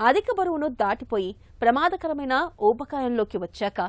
అధిక బరువును దాటిపోయి ప్రమాదకరమైన ఊబకాయంలోకి వచ్చాక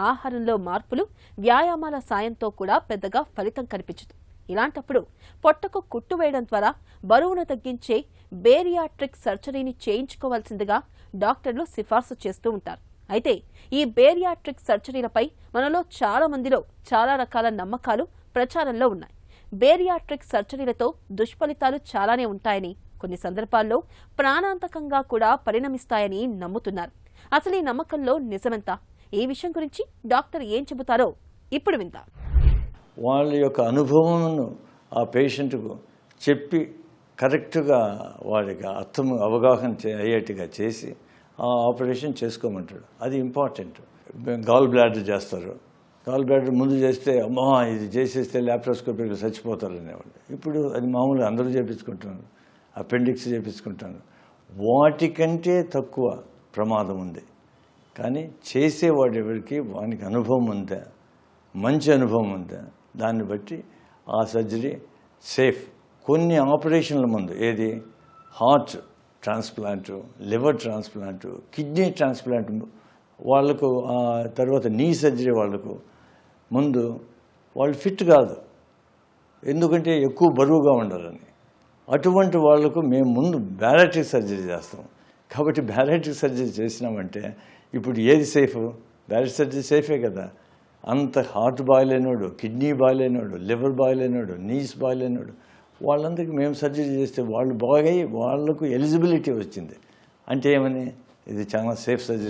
ఆహారంలో మార్పులు, వ్యాయామాల సాయంతో కూడా పెద్దగా ఫలితం కనిపించదు. ఇలాంటప్పుడు పొట్టకు కుట్టు వేయడం ద్వారా బరువును తగ్గించే బేరియాట్రిక్ సర్జరీని చేయించుకోవాల్సిందిగా డాక్టర్లు సిఫార్సు చేస్తూ ఉంటారు. అయితే ఈ బేరియాట్రిక్ సర్జరీలపై మనలో చాలా మందిలో చాలా రకాల నమ్మకాలు ప్రచారంలో ఉన్నాయి. బేరియాట్రిక్ సర్జరీలతో దుష్ఫలితాలు చాలానే ఉంటాయని, కొన్ని సందర్భాల్లో ప్రాణాంతకంగా కూడా పరిణమిస్తాయని నమ్ముతున్నారు. అసలు ఈ నమ్మకంలో నిజమెంత? ఈ విషయం గురించి డాక్టర్ ఏం చెబుతారో ఇప్పుడు విందాం. వాళ్ళ యొక్క అనుభవంను ఆ పేషెంట్కు చెప్పి కరెక్ట్గా వాడికి అవగాహన అయ్యేట్టుగా చేసి ఆ ఆపరేషన్ చేసుకోమంటాడు. అది ఇంపార్టెంట్. గాల్ బ్లాడర్ చేస్తారు. గాల్ బ్లాడర్ ముందు చేస్తే అమ్మా ఇది చేసేస్తే ల్యాప్రోస్కోపీలో చచ్చిపోతారు అనేవాళ్ళు. ఇప్పుడు అది మామూలుగా అందరూ చేయించుకుంటున్నారు. అపెండిక్స్ చేయించుకుంటున్నారు. వాటికంటే తక్కువ ప్రమాదం ఉంది. కానీ చేసేవాడు ఎవరికి వానికి అనుభవం ఉందా, మంచి అనుభవం ఉందా, దాన్ని బట్టి ఆ సర్జరీ సేఫ్. కొన్ని ఆపరేషన్ల ముందు ఏది హార్ట్ ట్రాన్స్ప్లాంటు, లివర్ ట్రాన్స్ప్లాంటు, కిడ్నీ ట్రాన్స్ప్లాంట్ వాళ్ళకు, తర్వాత నీ సర్జరీ వాళ్ళకు ముందు వాళ్ళు ఫిట్ కాదు, ఎందుకంటే ఎక్కువ బరువుగా ఉండాలని. అటువంటి వాళ్లకు మేము ముందు బ్యారియాట్రిక్ సర్జరీ చేస్తాం. కాబట్టి బ్యారియాట్రిక్ సర్జరీ చేసినామంటే ఇప్పుడు ఏది సేఫ్? బ్యారియాట్రిక్ సర్జరీ సేఫే కదా. అంత హార్ట్ బాగాలేనోడు, కిడ్నీ బాగాలేనోడు, లివర్ బాగాలేనోడు, నీస్ బాగాలేనోడు వాళ్ళందరికీ మేము సర్జరీ చేస్తే వాళ్ళు బాగై వాళ్లకు ఎలిజిబిలిటీ వచ్చింది అంటే ఏమని, ఇది చాలా సేఫ్ సర్జరీ.